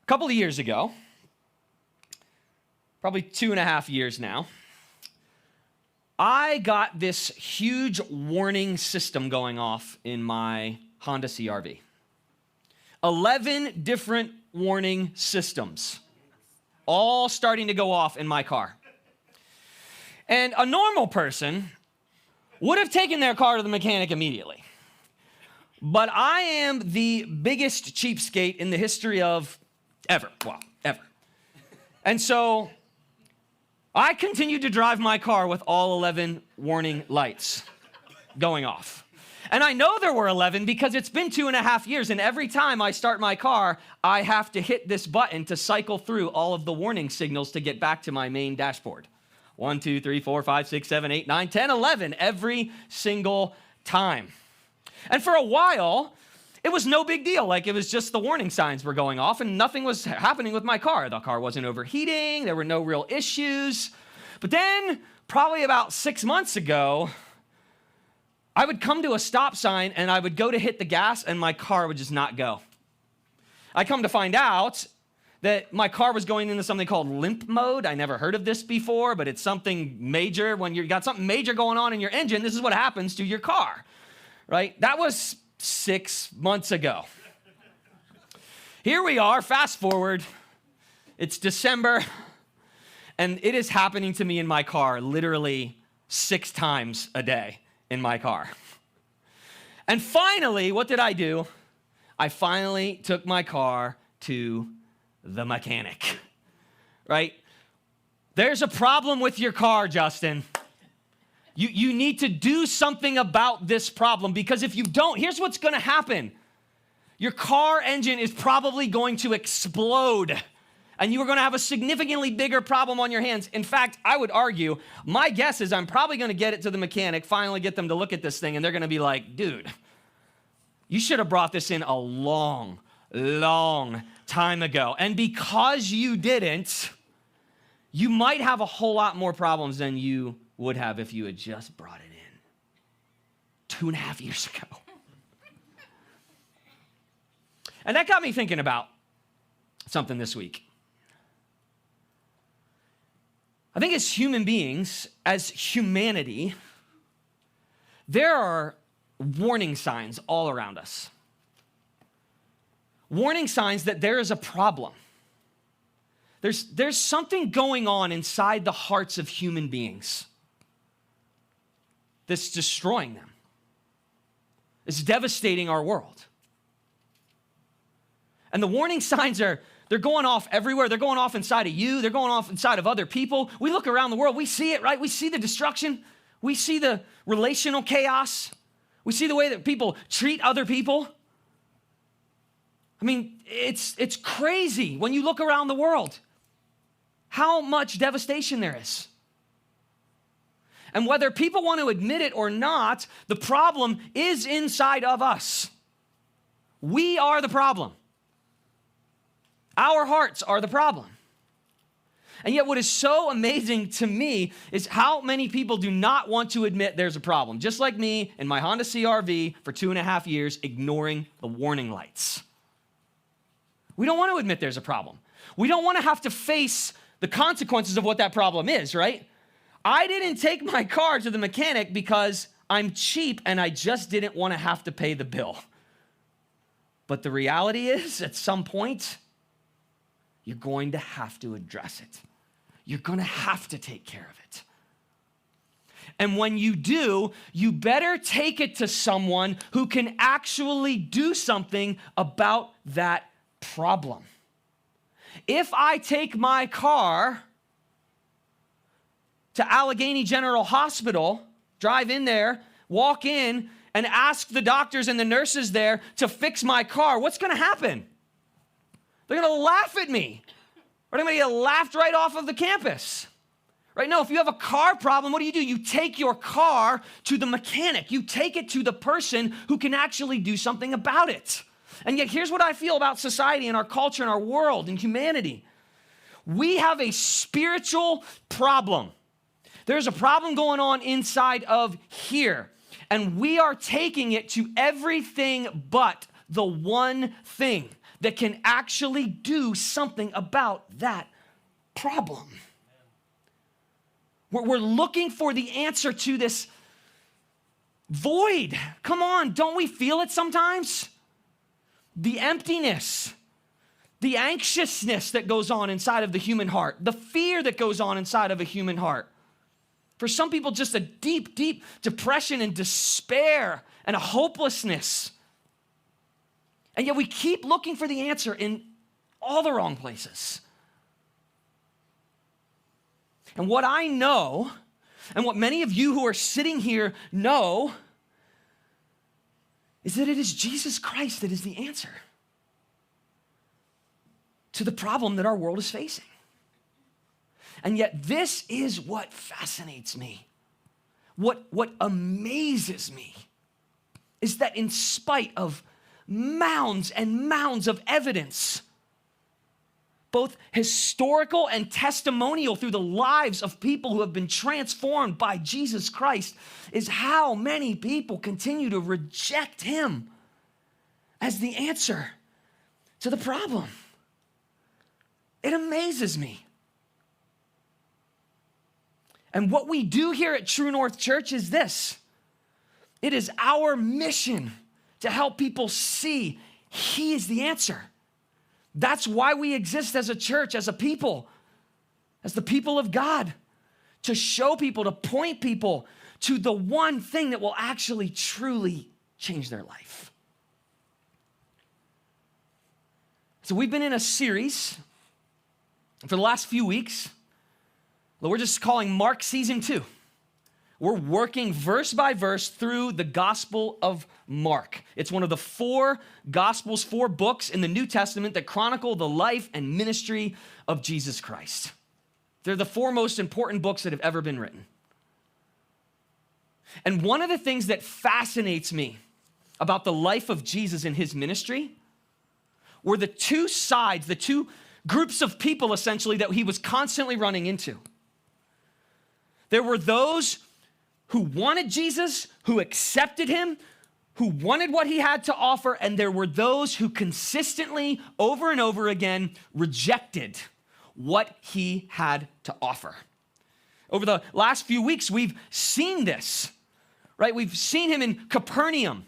couple of years ago, probably 2.5 years now, I got this huge warning system going off in my Honda CR-V. 11 different warning systems, all starting to go off in my car. And a normal person would have taken their car to the mechanic immediately. But I am the biggest cheapskate in the history of ever. And so I continued to drive my car with all 11 warning lights going off. And I know there were 11 because it's been 2.5 years, and every time I start my car, I have to hit this button to cycle through all of the warning signals to get back to my main dashboard. 1, 2, 3, 4, 5, 6, 7, 8, 9, 10, 11, every single time. And for a while, it was no big deal. Like, it was just the warning signs were going off and nothing was happening with my car. The car wasn't overheating. There were no real issues. But then, probably about 6 months ago, I would come to a stop sign and I would go to hit the gas and my car would just not go. I come to find out that my car was going into something called limp mode. I never heard of this before, but it's something major. When you've got something major going on in your engine, this is what happens to your car, right? That was 6 months ago. Here we are, fast forward. It's December, and it is happening to me in my car literally 6 times a day in my car. And finally, what did I do? I finally took my car to the mechanic, right? There's a problem with your car, Justin. You need to do something about this problem, because if you don't, here's what's gonna happen. Your car engine is probably going to explode, and you are gonna have a significantly bigger problem on your hands. In fact, I would argue, my guess is I'm probably gonna get it to the mechanic, finally get them to look at this thing, and they're gonna be like, dude, you should have brought this in a long time ago. And because you didn't, you might have a whole lot more problems than you would have if you had just brought it in 2.5 years ago. And that got me thinking about something this week. I think as human beings, as humanity, there are warning signs all around us. Warning signs that there is a problem. There's something going on inside the hearts of human beings that's destroying them. It's devastating our world. And the warning signs they're going off everywhere. They're going off inside of you. They're going off inside of other people. We look around the world. We see it, right? We see the destruction. We see the relational chaos. We see the way that people treat other people. I mean, it's crazy when you look around the world how much devastation there is. And whether people want to admit it or not, the problem is inside of us. We are the problem. Our hearts are the problem. And yet what is so amazing to me is how many people do not want to admit there's a problem. Just like me in my Honda CR-V for 2.5 years, ignoring the warning lights. We don't want to admit there's a problem. We don't want to have to face the consequences of what that problem is, right? I didn't take my car to the mechanic because I'm cheap and I just didn't want to have to pay the bill. But the reality is, at some point, you're going to have to address it. You're going to have to take care of it. And when you do, you better take it to someone who can actually do something about that problem. If I take my car to Allegheny General Hospital, drive in there, walk in, and ask the doctors and the nurses there to fix my car, what's going to happen? They're going to laugh at me. Or I'm going to get laughed right off of the campus. Right? No, if you have a car problem, what do? You take your car to the mechanic. You take it to the person who can actually do something about it. And yet here's what I feel about society and our culture and our world and humanity. We have a spiritual problem. There's a problem going on inside of here. And we are taking it to everything but the one thing that can actually do something about that problem. We're looking for the answer to this void. Come on, don't we feel it sometimes? The emptiness, the anxiousness that goes on inside of the human heart, the fear that goes on inside of a human heart. For some people, just a deep, deep depression and despair and a hopelessness. And yet we keep looking for the answer in all the wrong places. And what I know, and what many of you who are sitting here know, is that it is Jesus Christ that is the answer to the problem that our world is facing. And yet this is what fascinates me. What amazes me is that in spite of mounds and mounds of evidence, both historical and testimonial through the lives of people who have been transformed by Jesus Christ, is how many people continue to reject him as the answer to the problem. It amazes me. And what we do here at True North Church is this. It is our mission to help people see he is the answer. That's why we exist as a church, as a people, as the people of God, to show people, to point people to the one thing that will actually truly change their life. So we've been in a series for the last few weeks that we're just calling Mark Season 2. We're working verse by verse through the Gospel of Mark. It's one of the 4 Gospels, 4 books in the New Testament that chronicle the life and ministry of Jesus Christ. They're the 4 most important books that have ever been written. And one of the things that fascinates me about the life of Jesus and his ministry were the 2 sides, the 2 groups of people essentially that he was constantly running into. There were those who wanted Jesus, who accepted him, who wanted what he had to offer, and there were those who consistently, over and over again, rejected what he had to offer. Over the last few weeks, we've seen this, right? We've seen him in Capernaum,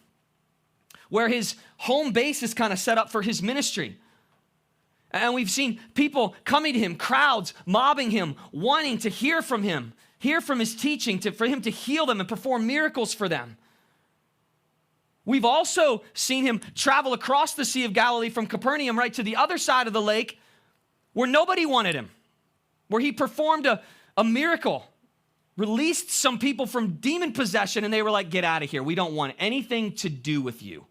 where his home base is kind of set up for his ministry. And we've seen people coming to him, crowds mobbing him, wanting to hear from him, hear from his teaching, for him to heal them and perform miracles for them. We've also seen him travel across the Sea of Galilee from Capernaum right to the other side of the lake where nobody wanted him, where he performed a miracle, released some people from demon possession, and they were like, get out of here. We don't want anything to do with you.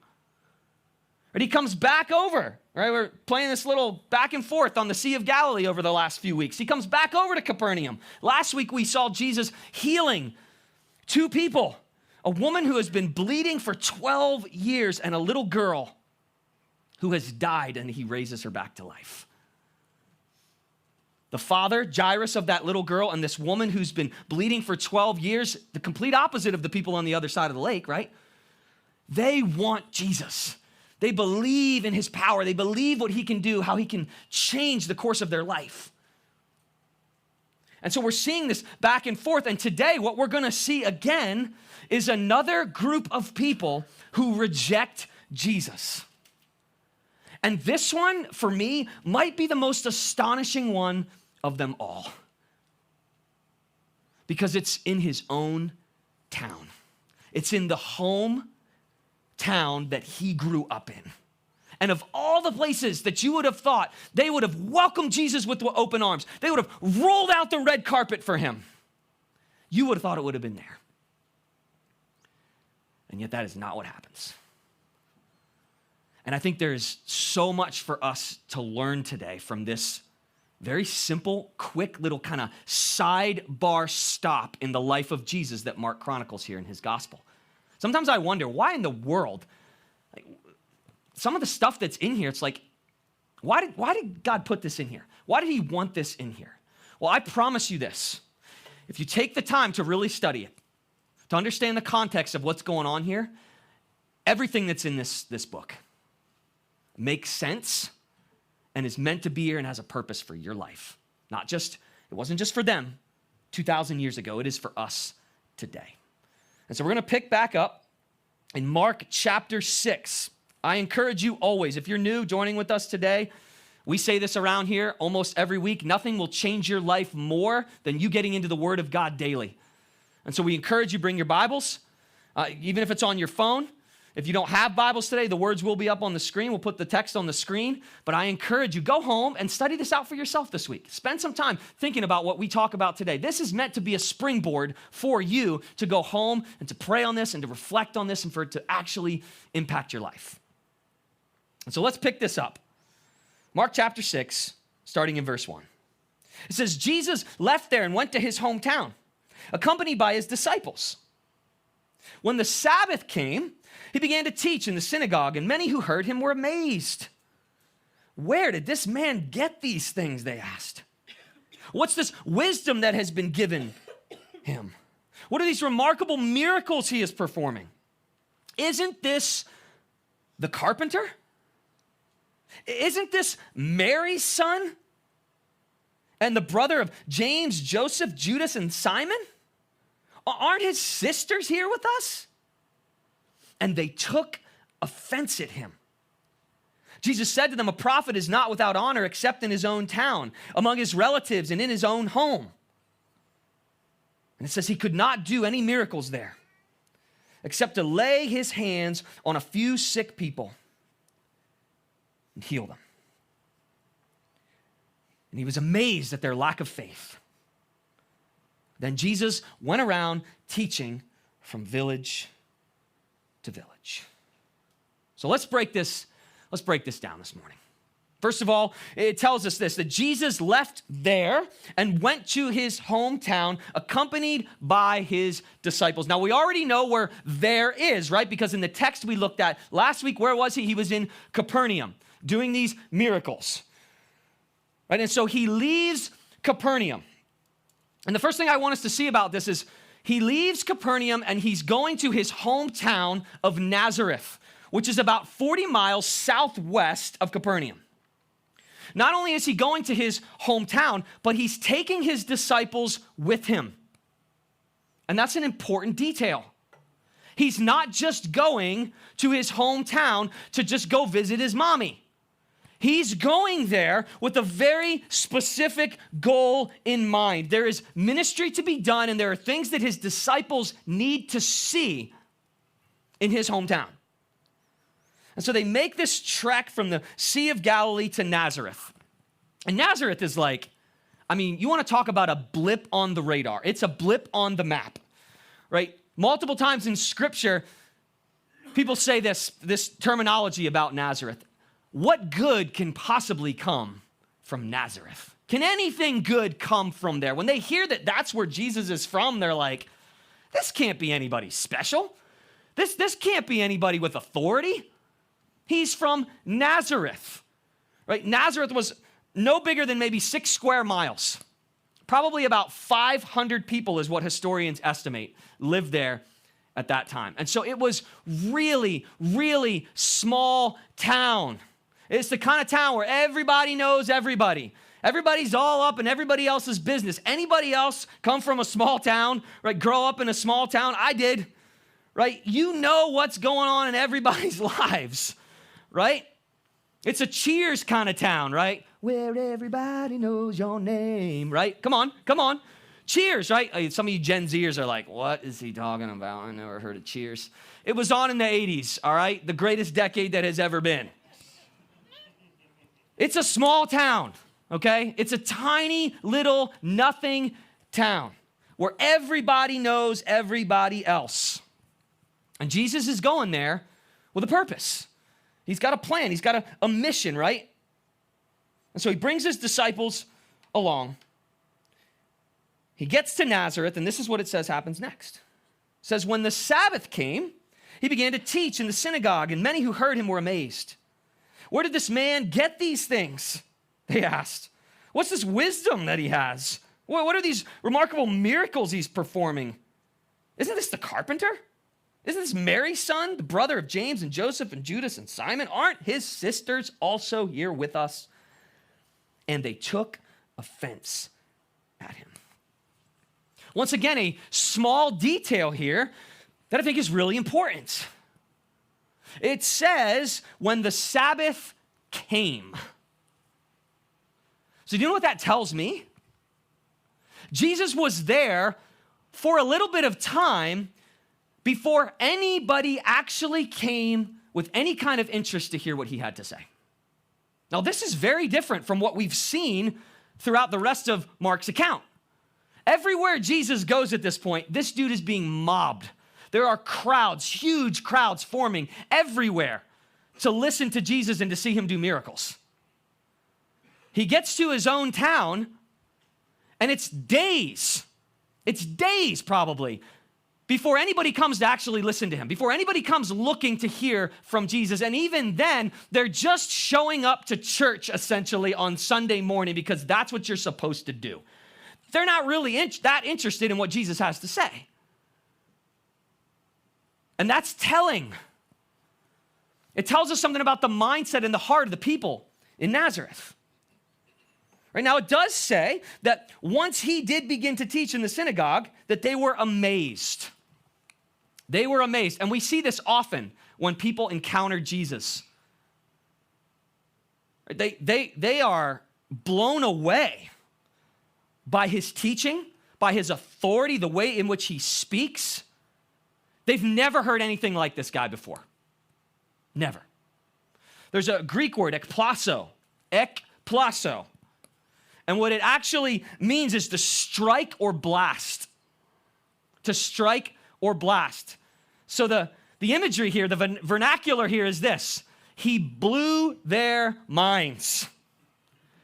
And he comes back over, right? We're playing this little back and forth on the Sea of Galilee over the last few weeks. He comes back over to Capernaum. Last week, we saw Jesus healing 2 people, a woman who has been bleeding for 12 years and a little girl who has died, and he raises her back to life. The father, Jairus, of that little girl, and this woman who's been bleeding for 12 years, the complete opposite of the people on the other side of the lake, right? They want Jesus. They believe in his power. They believe what he can do, how he can change the course of their life. And so we're seeing this back and forth. And today, what we're going to see again is another group of people who reject Jesus. And this one, for me, might be the most astonishing one of them all, because it's in his own town. It's in the home town that he grew up in. And of all the places that you would have thought they would have welcomed Jesus with open arms, they would have rolled out the red carpet for him, you would have thought it would have been there. And yet that is not what happens. And I think there is so much for us to learn today from this very simple, quick little kind of sidebar stop in the life of Jesus that Mark chronicles here in his gospel. Sometimes I wonder, why in the world, like, some of the stuff that's in here, it's like, why did God put this in here? Why did he want this in here? Well, I promise you this. If you take the time to really study it, to understand the context of what's going on here, everything that's in this book, makes sense and is meant to be here and has a purpose for your life. It wasn't just for them 2,000 years ago. It is for us today. And so we're going to pick back up in Mark chapter 6. I encourage you always, if you're new joining with us today, we say this around here almost every week, nothing will change your life more than you getting into the Word of God daily. And so we encourage you, bring your Bibles, even if it's on your phone. If you don't have Bibles today, the words will be up on the screen. We'll put the text on the screen. But I encourage you, go home and study this out for yourself this week. Spend some time thinking about what we talk about today. This is meant to be a springboard for you to go home and to pray on this and to reflect on this and for it to actually impact your life. And so let's pick this up. Mark chapter 6, starting in verse 1. It says, Jesus left there and went to his hometown, accompanied by his disciples. When the Sabbath came, he began to teach in the synagogue, and many who heard him were amazed. Where did this man get these things, they asked. What's this wisdom that has been given him? What are these remarkable miracles he is performing? Isn't this the carpenter? Isn't this Mary's son? And the brother of James, Joseph, Judas, and Simon? Aren't his sisters here with us? And they took offense at him. Jesus said to them, a prophet is not without honor except in his own town, among his relatives, and in his own home. And it says he could not do any miracles there, except to lay his hands on a few sick people and heal them. And he was amazed at their lack of faith. Then Jesus went around teaching from village to village. So let's break this down this morning. First of all, it tells us this, that Jesus left there and went to his hometown accompanied by his disciples. Now, we already know where there is, right? Because in the text we looked at last week, where was he? He was in Capernaum doing these miracles. Right? And so he leaves Capernaum. And the first thing I want us to see about this is he leaves Capernaum and he's going to his hometown of Nazareth, which is about 40 miles southwest of Capernaum. Not only is he going to his hometown, but he's taking his disciples with him. And that's an important detail. He's not just going to his hometown to just go visit his mommy. He's going there with a very specific goal in mind. There is ministry to be done, and there are things that his disciples need to see in his hometown. And so they make this trek from the Sea of Galilee to Nazareth. And Nazareth is like, you want to talk about a blip on the radar. It's a blip on the map, right? Multiple times in Scripture, people say this terminology about Nazareth. What good can possibly come from Nazareth? Can anything good come from there? When they hear that that's where Jesus is from, they're like, this can't be anybody special. This can't be anybody with authority. He's from Nazareth, right? Nazareth was no bigger than maybe 6 square miles. Probably about 500 people is what historians estimate lived there at that time. And so it was really, really small town. It's the kind of town where everybody knows everybody. Everybody's all up in everybody else's business. Anybody else come from a small town, right? Grow up in a small town? I did, right? You know what's going on in everybody's lives, right? It's a Cheers kind of town, right? Where everybody knows your name, right? Come on. Cheers, right? Some of you Gen Zers are like, what is he talking about? I never heard of Cheers. It was on in the 80s, all right? The greatest decade that has ever been. It's a small town, okay? It's a tiny little nothing town where everybody knows everybody else. And Jesus is going there with a purpose. He's got a plan. He's got a mission, right? And so he brings his disciples along. He gets to Nazareth, and this is what it says happens next. It says, when the Sabbath came, he began to teach in the synagogue, and many who heard him were amazed. Where did this man get these things? They asked. What's this wisdom that he has? What are these remarkable miracles he's performing? Isn't this the carpenter? Isn't this Mary's son, the brother of James and Joseph and Judas and Simon? Aren't his sisters also here with us?" And they took offense at him. Once again, a small detail here that I think is really important. It says, when the Sabbath came. So do you know what that tells me? Jesus was there for a little bit of time before anybody actually came with any kind of interest to hear what he had to say. Now, this is very different from what we've seen throughout the rest of Mark's account. Everywhere Jesus goes at this point, this dude is being mobbed. There are crowds, huge crowds forming everywhere to listen to Jesus and to see him do miracles. He gets to his own town, and it's days probably, before anybody comes to actually listen to him, before anybody comes looking to hear from Jesus. And even then, they're just showing up to church essentially on Sunday morning because that's what you're supposed to do. They're not really that interested in what Jesus has to say. And that's telling. It tells us something about the mindset and the heart of the people in Nazareth. Right now, it does say that once he did begin to teach in the synagogue, that they were amazed. They were amazed. And we see this often when people encounter Jesus. They are blown away by his teaching, by his authority, the way in which he speaks. They've never heard anything like this guy before. Never. There's a Greek word, ekplaso. And what it actually means is to strike or blast. To strike or blast. So the imagery here, the vernacular here is this. He blew their minds.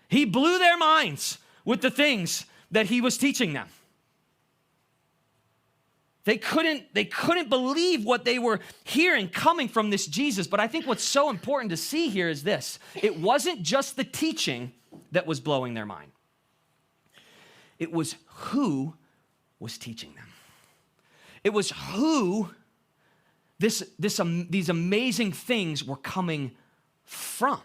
He blew their minds with the things that he was teaching them. They couldn't believe what they were hearing coming from this Jesus. But I think what's so important to see here is this. It wasn't just the teaching that was blowing their mind. It was who was teaching them. It was who these amazing things were coming from.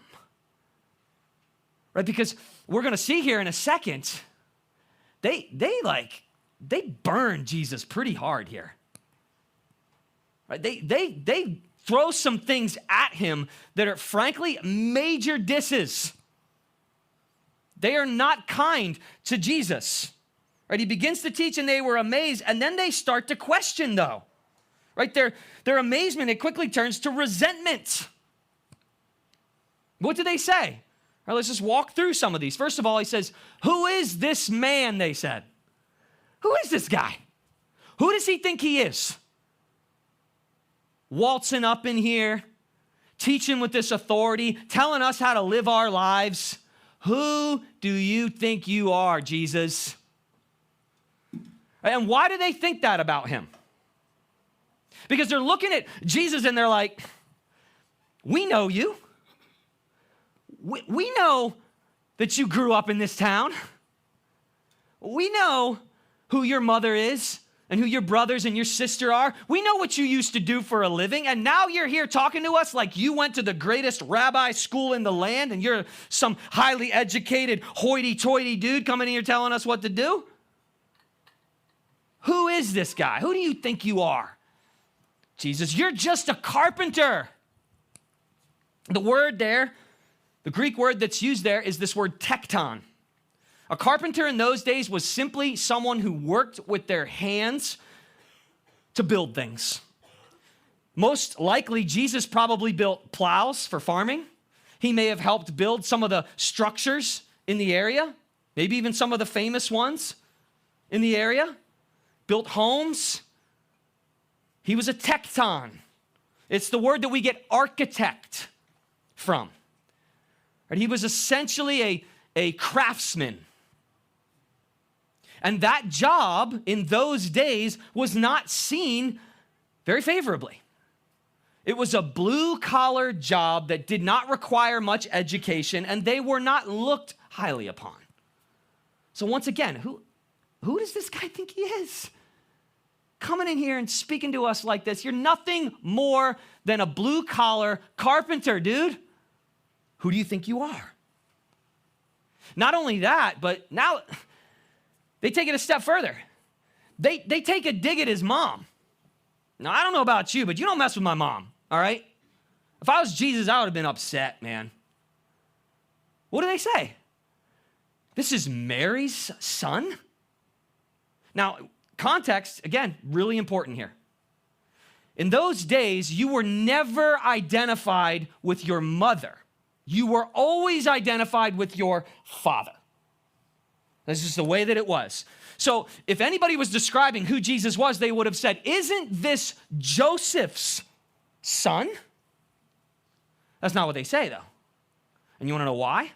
Right? Because we're going to see here in a second, they burn Jesus pretty hard here. Right? They throw some things at him that are frankly major disses. They are not kind to Jesus. Right? He begins to teach and they were amazed, and then they start to question though. Right? Their amazement, it quickly turns to resentment. What do they say? All right, let's just walk through some of these. First of all, he says, "Who is this man?" they said. Who is this guy? Who does he think he is? Waltzing up in here, teaching with this authority, telling us how to live our lives. Who do you think you are, Jesus? And why do they think that about him? Because they're looking at Jesus and they're like, we know you. We know that you grew up in this town. We know who your mother is and who your brothers and your sister are. We know what you used to do for a living, and now you're here talking to us like you went to the greatest rabbi school in the land and you're some highly educated, hoity-toity dude coming in here telling us what to do? Who is this guy? Who do you think you are? Jesus, you're just a carpenter. The word there, the Greek word that's used there is this word tekton. A carpenter in those days was simply someone who worked with their hands to build things. Most likely, Jesus probably built plows for farming. He may have helped build some of the structures in the area, maybe even some of the famous ones in the area, built homes. He was a tekton. It's the word that we get architect from. Right? He was essentially a craftsman. And that job in those days was not seen very favorably. It was a blue-collar job that did not require much education, and they were not looked highly upon. So once again, who does this guy think he is? coming in here and speaking to us like this. You're nothing more than a blue-collar carpenter, dude. Who do you think you are? Not only that, but now they take it a step further. They take a dig at his mom. Now, I don't know about you, but you don't mess with my mom, all right? If I was Jesus, I would have been upset, man. What do they say? This is Mary's son? Now, context, again, really important here. In those days, you were never identified with your mother. You were always identified with your father. This is the way that it was. So if anybody was describing who Jesus was, they would have said, isn't this Joseph's son? That's not what they say, though. And you want to know why?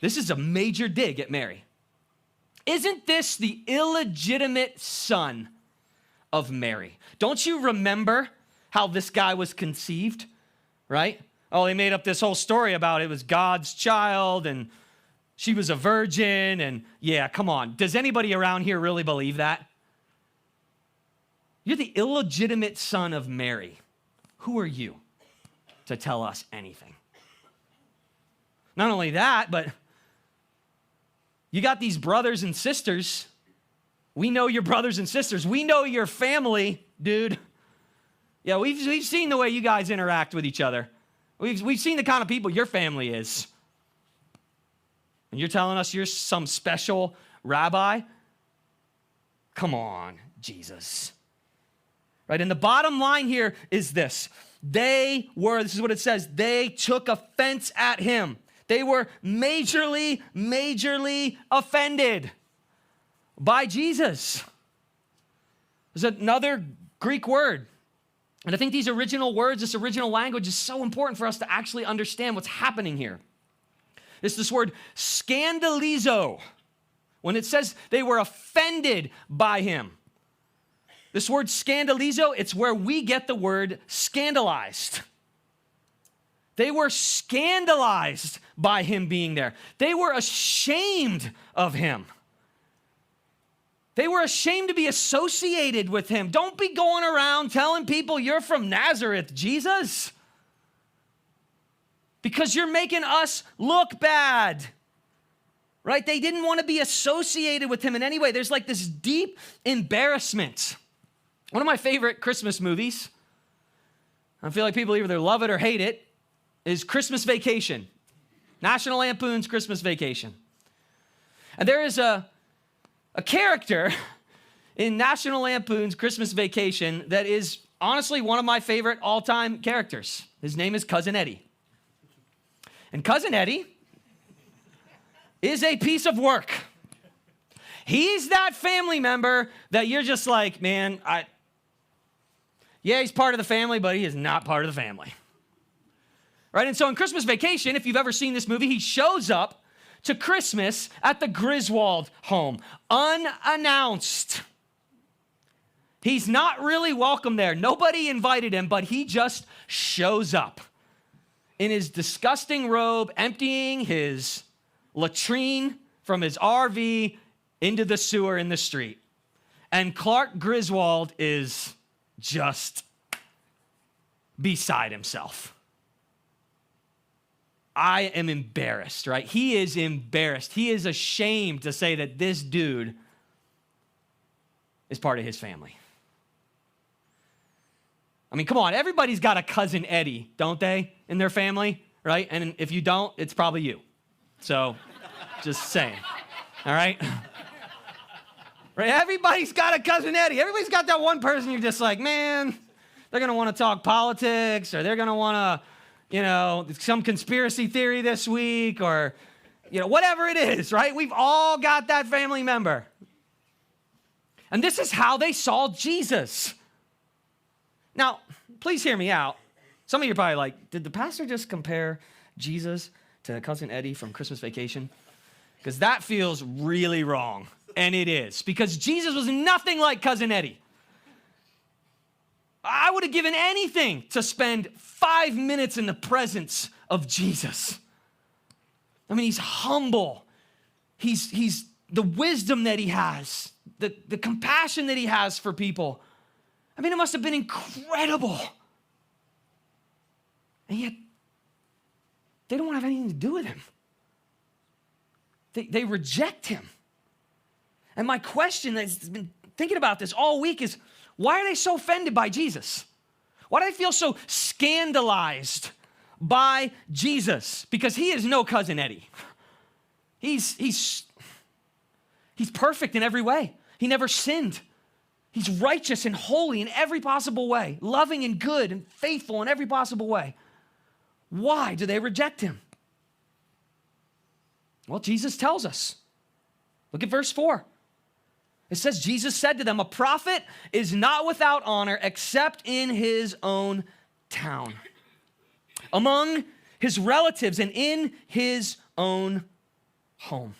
This is a major dig at Mary. Isn't this the illegitimate son of Mary? Don't you remember how this guy was conceived, right? Oh, they made up this whole story about it was God's child and she was a virgin, and yeah, come on. Does anybody around here really believe that? You're the illegitimate son of Mary. Who are you to tell us anything? Not only that, but you got these brothers and sisters. We know your brothers and sisters. We know your family, dude. Yeah, we've seen the way you guys interact with each other. We've seen the kind of people your family is. And you're telling us you're some special rabbi? Come on, Jesus. Right? And the bottom line here is this. This is what it says, they took offense at him. They were majorly offended by Jesus. There's another Greek word. And I think these original words, this original language is so important for us to actually understand what's happening here. It's this word scandalizo. When it says they were offended by him. This word scandalizo, it's where we get the word scandalized. They were scandalized by him being there. They were ashamed of him. They were ashamed to be associated with him. Don't be going around telling people you're from Nazareth, Jesus. Because you're making us look bad, right? They didn't want to be associated with him in any way. There's like this deep embarrassment. One of my favorite Christmas movies, I feel like people either love it or hate it, is Christmas Vacation. National Lampoon's Christmas Vacation. And there is a character in National Lampoon's Christmas Vacation that is honestly one of my favorite all-time characters. His name is Cousin Eddie. And Cousin Eddie is a piece of work. He's that family member that you're just like, man, he's part of the family, but he is not part of the family. Right? And so in Christmas Vacation, if you've ever seen this movie, he shows up to Christmas at the Griswold home, unannounced. He's not really welcome there. Nobody invited him, but he just shows up in his disgusting robe, emptying his latrine from his RV into the sewer in the street. And Clark Griswold is just beside himself. I am embarrassed, right? He is embarrassed. He is ashamed to say that this dude is part of his family. I mean, come on, everybody's got a Cousin Eddie, don't they, in their family, right? And if you don't, it's probably you. So, just saying, all right? Right? Everybody's got a Cousin Eddie. Everybody's got that one person you're just like, man, they're going to want to talk politics, or they're going to want to, some conspiracy theory this week, or, whatever it is, right? We've all got that family member. And this is how they saw Jesus. Now, please hear me out. Some of you are probably like, did the pastor just compare Jesus to Cousin Eddie from Christmas Vacation? Because that feels really wrong, and it is. Because Jesus was nothing like Cousin Eddie. I would have given anything to spend 5 minutes in the presence of Jesus. I mean, he's humble. He's the wisdom that he has, the compassion that he has for people. I mean, it must have been incredible. And yet, they don't want to have anything to do with him. They reject him. And my question that's been thinking about this all week is, why are they so offended by Jesus? Why do they feel so scandalized by Jesus? Because he is no cousin Eddie. He's perfect in every way. He never sinned. He's righteous and holy in every possible way, loving and good and faithful in every possible way. Why do they reject him? Well, Jesus tells us. Look at verse 4. It says, Jesus said to them, a prophet is not without honor except in his own town, among his relatives, and in his own home.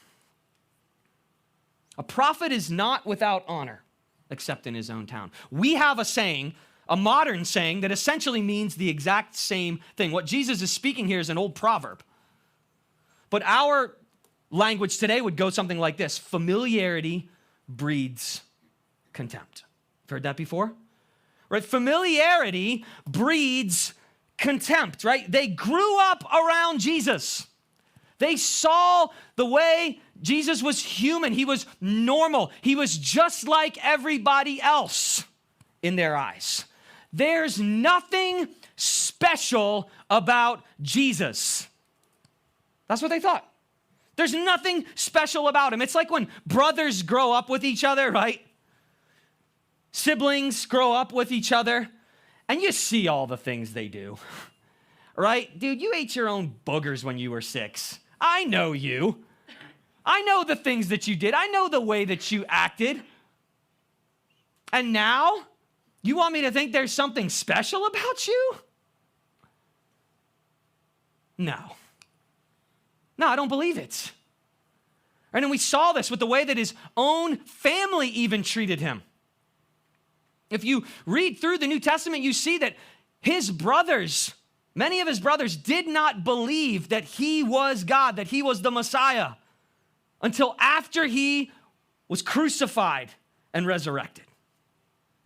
A prophet is not without honor except in his own town. We have a saying, a modern saying, that essentially means the exact same thing. What Jesus is speaking here is an old proverb. But our language today would go something like this: familiarity breeds contempt. You've heard that before? Right? Familiarity breeds contempt, right? They grew up around Jesus. They saw the way Jesus was human. He was normal. He was just like everybody else in their eyes. There's nothing special about Jesus. That's what they thought. There's nothing special about him. It's like when brothers grow up with each other, right? Siblings grow up with each other, and you see all the things they do, right? Dude, you ate your own boogers when you were 6. I know you. I know the things that you did. I know the way that you acted. And now, you want me to think there's something special about you? No, I don't believe it. Right, and we saw this with the way that his own family even treated him. If you read through the New Testament, you see that his brothers, many of his brothers, did not believe that he was God, that he was the Messiah, until after he was crucified and resurrected.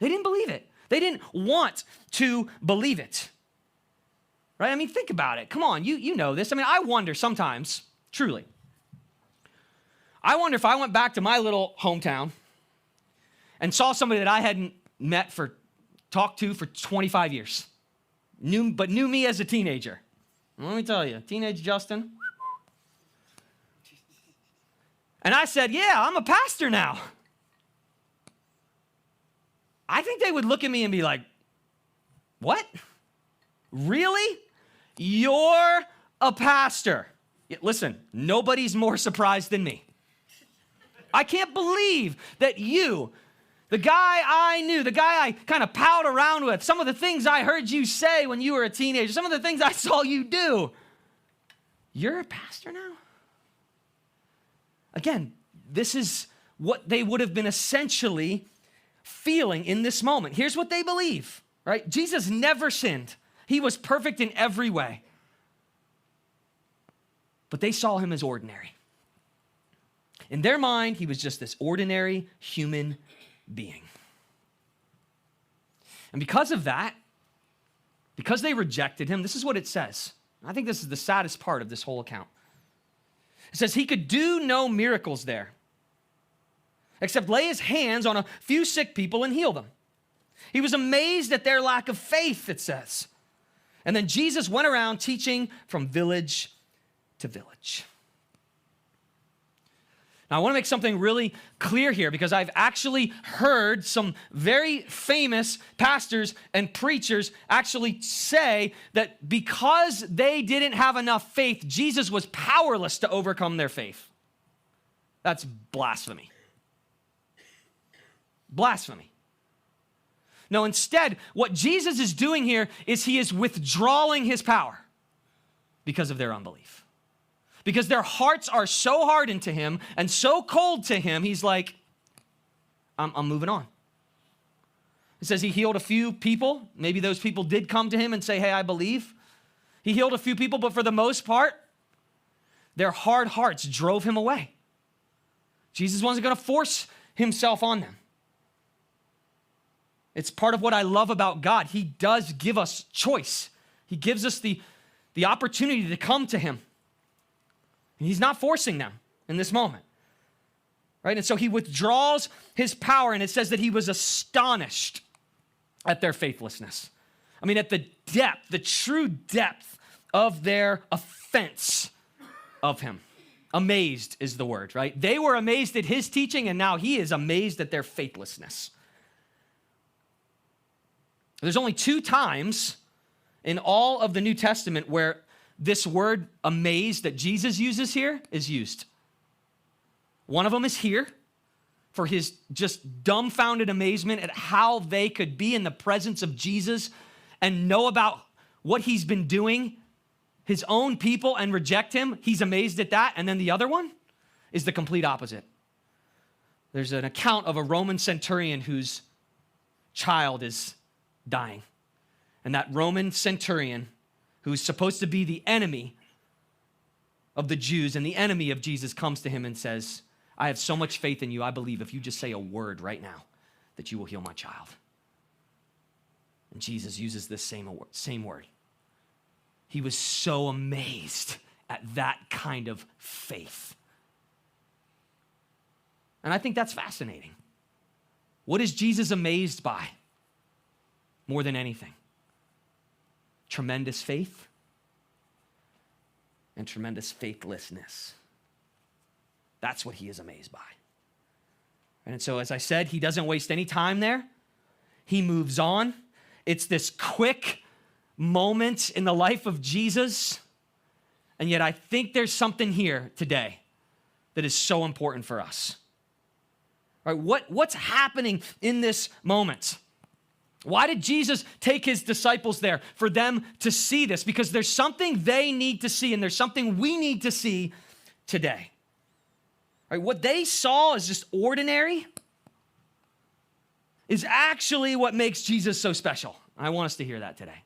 They didn't believe it. They didn't want to believe it. Right? I mean, think about it. Come on, you know this. I mean, I wonder sometimes, truly, I wonder if I went back to my little hometown and saw somebody that I hadn't talked to for 25 years, knew me as a teenager. Let me tell you, teenage Justin. And I said, yeah, I'm a pastor now. I think they would look at me and be like, what? Really? You're a pastor? Listen, nobody's more surprised than me. I can't believe that you, the guy I knew, the guy I kind of palled around with, some of the things I heard you say when you were a teenager, some of the things I saw you do, you're a pastor now? Again, this is what they would have been essentially feeling in this moment. Here's what they believe, right? Jesus never sinned. He was perfect in every way. But they saw him as ordinary. In their mind, he was just this ordinary human being. And because of that, because they rejected him, this is what it says. I think this is the saddest part of this whole account. It says he could do no miracles there, except lay his hands on a few sick people and heal them. He was amazed at their lack of faith, it says. And then Jesus went around teaching from village to village. Now, I want to make something really clear here, because I've actually heard some very famous pastors and preachers actually say that because they didn't have enough faith, Jesus was powerless to overcome their faith. That's blasphemy. Blasphemy. No, instead, what Jesus is doing here is he is withdrawing his power because of their unbelief. Because their hearts are so hardened to him and so cold to him, he's like, I'm moving on. It says he healed a few people. Maybe those people did come to him and say, hey, I believe. He healed a few people, but for the most part, their hard hearts drove him away. Jesus wasn't going to force himself on them. It's part of what I love about God. He does give us choice. He gives us the opportunity to come to him. And he's not forcing them in this moment. Right? And so he withdraws his power, and it says that he was astonished at their faithlessness. I mean, at the depth, the true depth of their offense of him. Amazed is the word, right? They were amazed at his teaching, and now he is amazed at their faithlessness. There's only 2 times in all of the New Testament where this word amazed that Jesus uses here is used. One of them is here for his just dumbfounded amazement at how they could be in the presence of Jesus and know about what he's been doing, his own people, and reject him. He's amazed at that. And then the other one is the complete opposite. There's an account of a Roman centurion whose child is dying. And that Roman centurion, who's supposed to be the enemy of the Jews and the enemy of Jesus, comes to him and says, I have so much faith in you, I believe if you just say a word right now that you will heal my child. And Jesus uses this same word. He was so amazed at that kind of faith. And I think that's fascinating. What is Jesus amazed by more than anything? Tremendous faith and tremendous faithlessness. That's what he is amazed by. And so, as I said, he doesn't waste any time there. He moves on. It's this quick moment in the life of Jesus. And yet I think there's something here today that is so important for us. All right, what's happening in this moment? Why did Jesus take his disciples there? For them to see this, because there's something they need to see, and there's something we need to see today. All right, what they saw as just ordinary is actually what makes Jesus so special. I want us to hear that today.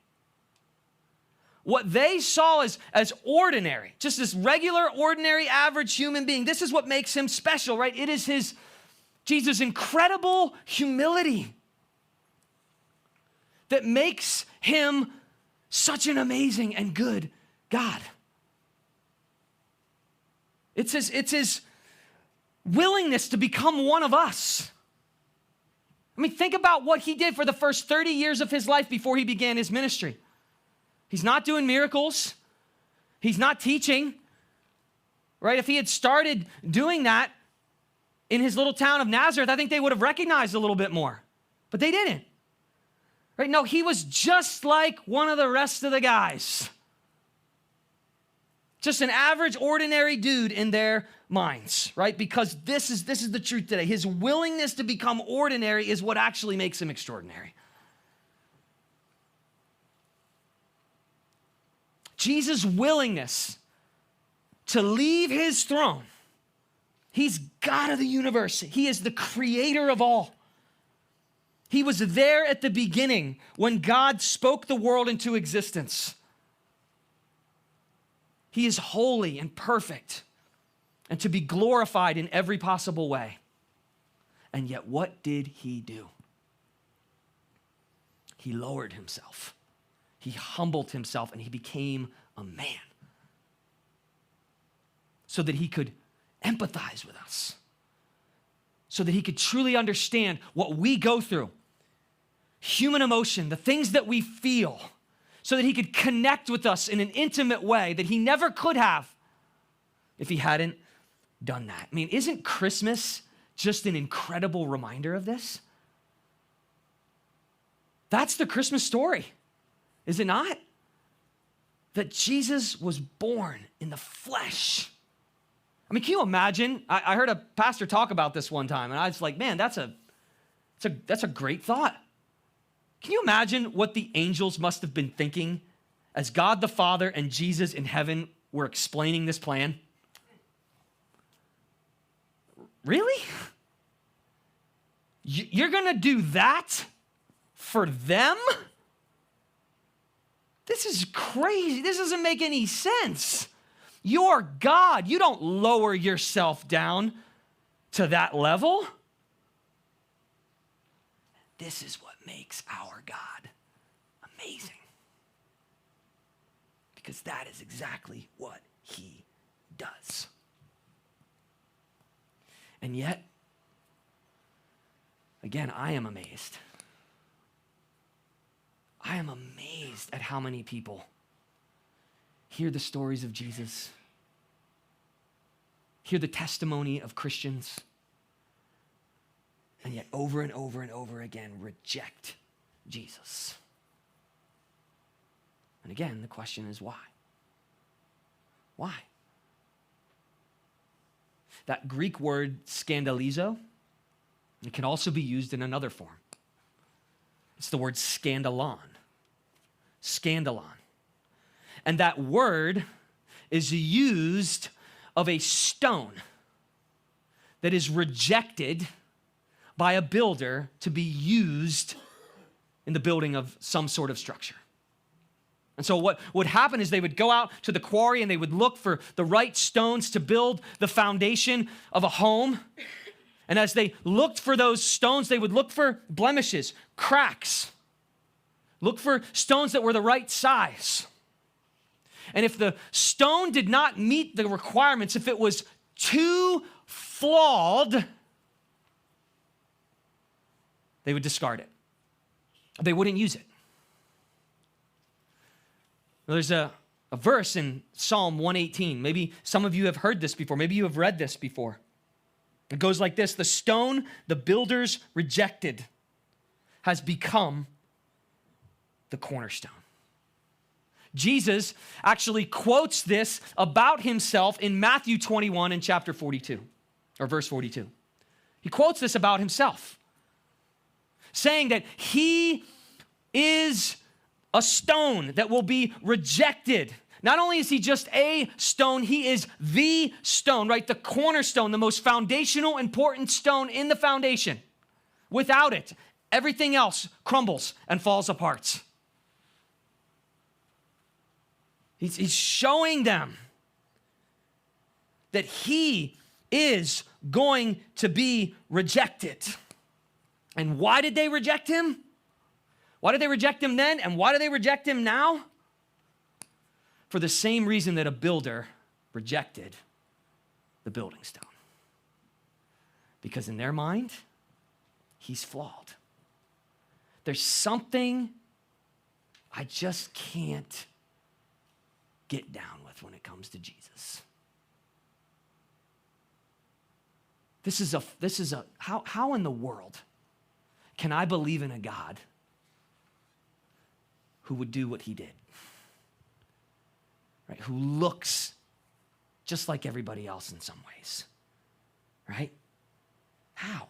What they saw as ordinary, just this regular, ordinary, average human being, this is what makes him special, right? It is Jesus' incredible humility that makes him such an amazing and good God. It's his willingness to become one of us. I mean, think about what he did for the first 30 years of his life before he began his ministry. He's not doing miracles. He's not teaching, right? If he had started doing that in his little town of Nazareth, I think they would have recognized a little bit more. But they didn't. Right? No, he was just like one of the rest of the guys. Just an average, ordinary dude in their minds, right? Because this is the truth today. His willingness to become ordinary is what actually makes him extraordinary. Jesus' willingness to leave his throne. He's God of the universe. He is the creator of all. He was there at the beginning when God spoke the world into existence. He is holy and perfect and to be glorified in every possible way. And yet, what did he do? He lowered himself. He humbled himself and he became a man so that he could empathize with us, so that he could truly understand what we go through, human emotion, the things that we feel, so that he could connect with us in an intimate way that he never could have if he hadn't done that. I mean, isn't Christmas just an incredible reminder of this? That's the Christmas story, is it not? That Jesus was born in the flesh. I mean, can you imagine? I heard a pastor talk about this one time, and I was like, man, that's a great thought. Can you imagine what the angels must have been thinking as God the Father and Jesus in heaven were explaining this plan? Really? You're going to do that for them? This is crazy. This doesn't make any sense. You're God. You don't lower yourself down to that level? This is what makes our God amazing. Because that is exactly what he does. And yet, again, I am amazed. I am amazed at how many people hear the stories of Jesus, hear the testimony of Christians, and yet over and over and over again reject Jesus. And again, the question is why? Why? That Greek word scandalizo, it can also be used in another form. It's the word scandalon. Scandalon. And that word is used of a stone that is rejected by a builder to be used in the building of some sort of structure. And so what would happen is they would go out to the quarry and they would look for the right stones to build the foundation of a home. And as they looked for those stones, they would look for blemishes, cracks, look for stones that were the right size. And if the stone did not meet the requirements, if it was too flawed, they would discard it. They wouldn't use it. There's a verse in Psalm 118. Maybe some of you have heard this before. Maybe you have read this before. It goes like this: the stone the builders rejected has become the cornerstone. Jesus actually quotes this about himself in Matthew 21 and chapter 42, or verse 42. He quotes this about himself, saying that he is a stone that will be rejected. Not only is he just a stone, he is the stone, right? The cornerstone, the most foundational, important stone in the foundation. Without it, everything else crumbles and falls apart. He's showing them that he is going to be rejected. And why did they reject him? Why did they reject him then? And why do they reject him now? For the same reason that a builder rejected the building stone. Because in their mind, he's flawed. There's something I just can't get down with when it comes to Jesus. This is a how in the world can I believe in a God who would do what he did? Right? Who looks just like everybody else in some ways. Right? How?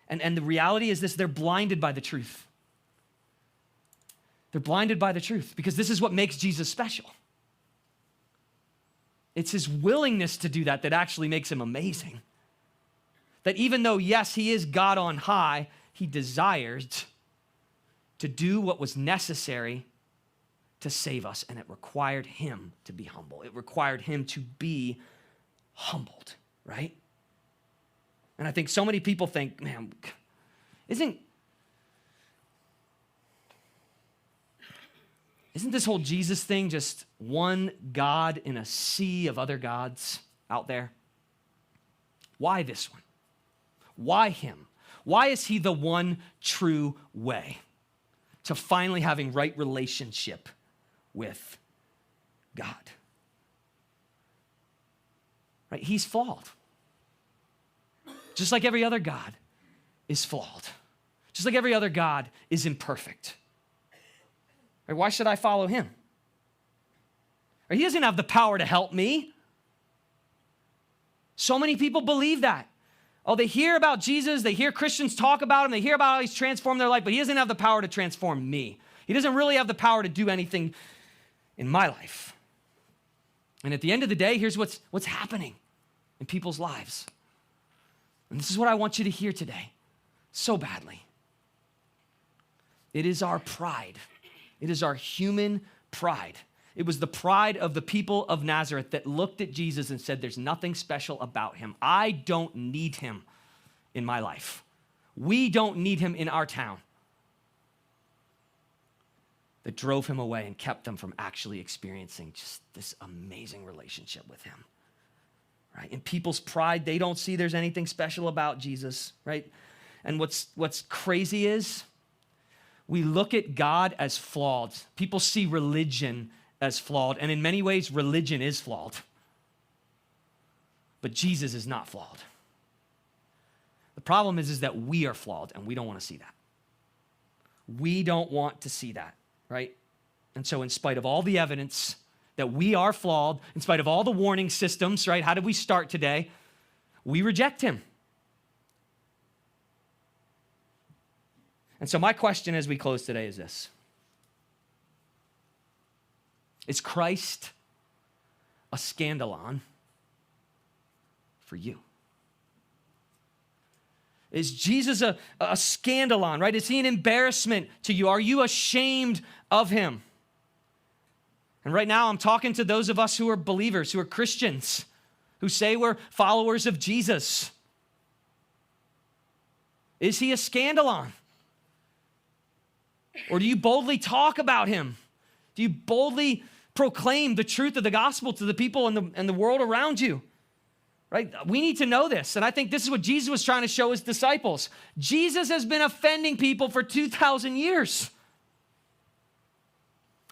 And the reality is this: they're blinded by the truth. They're blinded by the truth because this is what makes Jesus special. It's his willingness to do that that actually makes him amazing. That even though, yes, he is God on high, he desired to do what was necessary to save us, and it required him to be humble. It required him to be humbled, right? And I think so many people think, man, isn't this whole Jesus thing just one God in a sea of other gods out there? Why this one? Why him? Why is he the one true way to finally having right relationship with God? Right? He's flawed. Just like every other God is flawed. Just like every other God is imperfect. Right? Why should I follow him? Right? He doesn't have the power to help me. So many people believe that. Oh, they hear about Jesus, they hear Christians talk about him, they hear about how he's transformed their life, but he doesn't have the power to transform me. He doesn't really have the power to do anything in my life. And at the end of the day, here's what's happening in people's lives. And this is what I want you to hear today so badly. It is our pride. It is our human pride It was the pride of the people of Nazareth that looked at Jesus and said, there's nothing special about him. I don't need him in my life. We don't need him in our town. That drove him away and kept them from actually experiencing just this amazing relationship with him. Right? In people's pride, they don't see there's anything special about Jesus, right? And what's crazy is we look at God as flawed. People see religion as flawed, and in many ways, religion is flawed. But Jesus is not flawed. The problem is that we are flawed, and we don't want to see that. We don't want to see that, right? And so in spite of all the evidence that we are flawed, in spite of all the warning systems, right? How did we start today? We reject him. And so my question as we close today is this. Is Christ a scandalon for you? Is Jesus a scandalon, right? Is he an embarrassment to you? Are you ashamed of him? And right now I'm talking to those of us who are believers, who are Christians, who say we're followers of Jesus. Is he a scandalon? Or do you boldly talk about him? Do you boldly proclaim the truth of the gospel to the people in the world around you? Right? We need to know this. And I think this is what Jesus was trying to show his disciples. Jesus has been offending people for 2,000 years.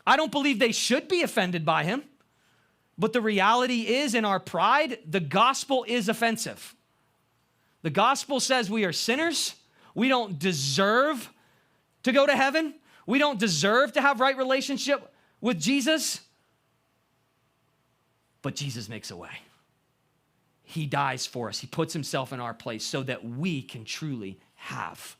I don't believe they should be offended by him. But the reality is, in our pride, the gospel is offensive. The gospel says we are sinners. We don't deserve to go to heaven. We don't deserve to have right relationship with Jesus. But Jesus makes a way. He dies for us. He puts himself in our place so that we can truly have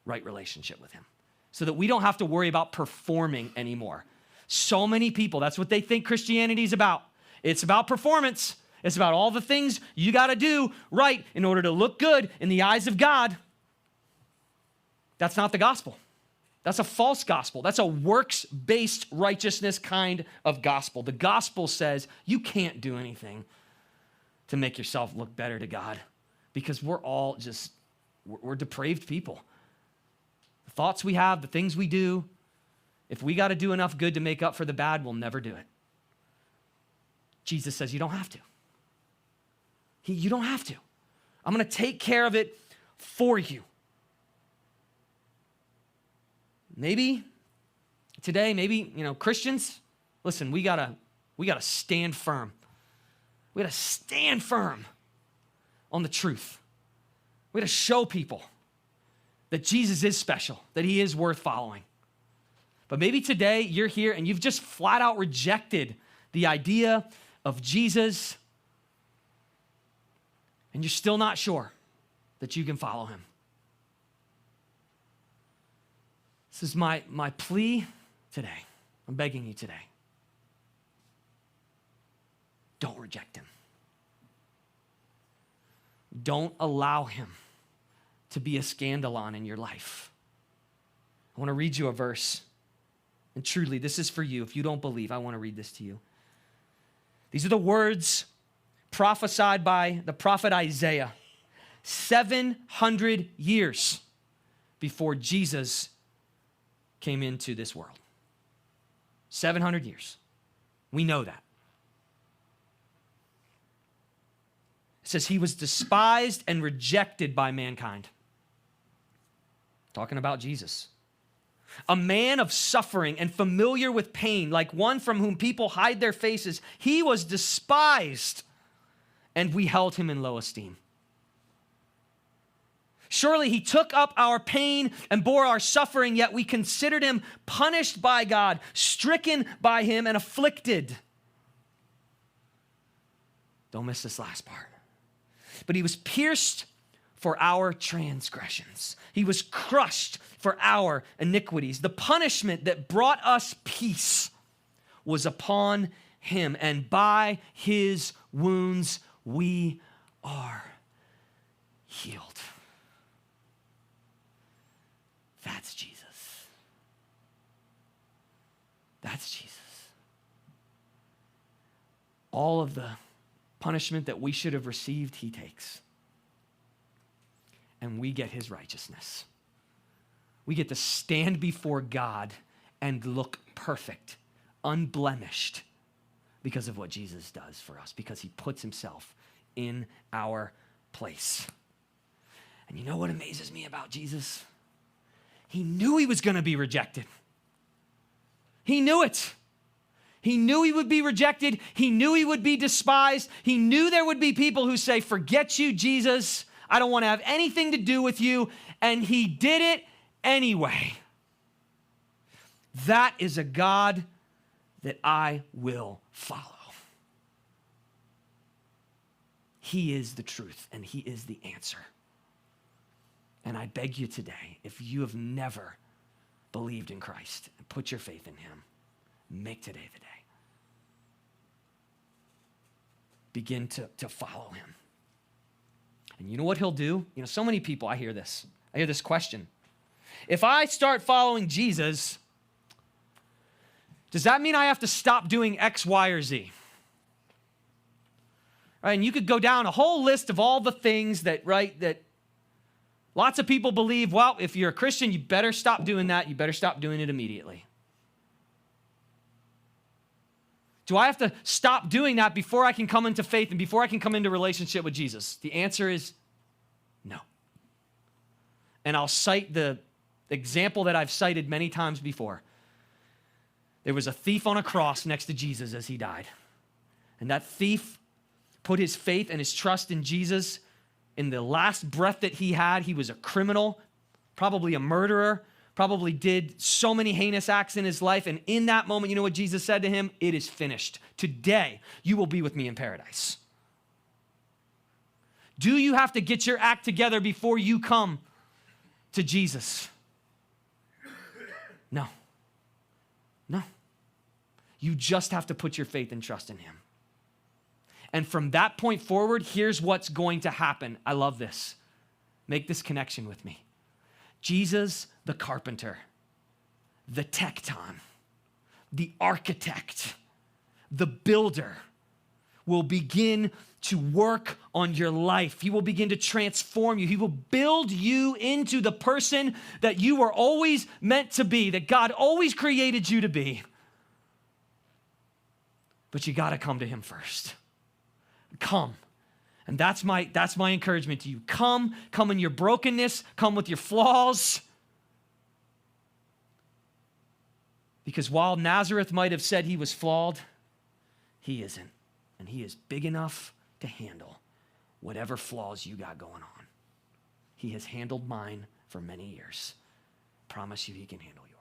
right relationship with him. So that we don't have to worry about performing anymore. So many people, that's what they think Christianity is about. It's about performance. It's about all the things you got to do right in order to look good in the eyes of God. That's not the gospel. That's a false gospel. That's a works-based righteousness kind of gospel. The gospel says you can't do anything to make yourself look better to God because we're all we're depraved people. The thoughts we have, the things we do, if we got to do enough good to make up for the bad, we'll never do it. Jesus says you don't have to. You don't have to. I'm going to take care of it for you. Maybe today, Christians, listen, we gotta stand firm. We gotta stand firm on the truth. We gotta show people that Jesus is special, that he is worth following. But maybe today you're here and you've just flat out rejected the idea of Jesus, and you're still not sure that you can follow him. This is my plea today. I'm begging you today. Don't reject him. Don't allow him to be a scandalon in your life. I want to read you a verse. And truly, this is for you. If you don't believe, I want to read this to you. These are the words prophesied by the prophet Isaiah 700 years before Jesus came into this world. 700 years. We know that. It says he was despised and rejected by mankind. Talking about Jesus. A man of suffering and familiar with pain, like one from whom people hide their faces. He was despised, and we held him in low esteem. Surely he took up our pain and bore our suffering, yet we considered him punished by God, stricken by him, and afflicted. Don't miss this last part. But he was pierced for our transgressions. He was crushed for our iniquities. The punishment that brought us peace was upon him, and by his wounds we are healed. That's Jesus. That's Jesus. All of the punishment that we should have received, he takes. And we get his righteousness. We get to stand before God and look perfect, unblemished, because of what Jesus does for us, because he puts himself in our place. And you know what amazes me about Jesus? He knew he was going to be rejected. He knew it. He knew he would be rejected. He knew he would be despised. He knew there would be people who say, forget you, Jesus. I don't want to have anything to do with you. And he did it anyway. That is a God that I will follow. He is the truth and he is the answer. And I beg you today, if you have never believed in Christ and put your faith in him, make today the day. Begin to follow him. And you know what he'll do? You know, so many people, I hear this question. If I start following Jesus, does that mean I have to stop doing X, Y, or Z? Right, and you could go down a whole list of all the things that lots of people believe, well, if you're a Christian, you better stop doing that. You better stop doing it immediately. Do I have to stop doing that before I can come into faith and before I can come into relationship with Jesus? The answer is no. And I'll cite the example that I've cited many times before. There was a thief on a cross next to Jesus as he died. And that thief put his faith and his trust in Jesus. In the last breath that he had, he was a criminal, probably a murderer, probably did so many heinous acts in his life. And in that moment, you know what Jesus said to him? It is finished. Today, you will be with me in paradise. Do you have to get your act together before you come to Jesus? No. No. You just have to put your faith and trust in him. And from that point forward, here's what's going to happen. I love this. Make this connection with me. Jesus, the carpenter, the tekton, the architect, the builder, will begin to work on your life. He will begin to transform you. He will build you into the person that you were always meant to be, that God always created you to be. But you got to come to him first. Come. And that's my encouragement to you. Come in your brokenness, come with your flaws. Because while Nazareth might have said he was flawed, he isn't. And he is big enough to handle whatever flaws you got going on. He has handled mine for many years. Promise you he can handle yours.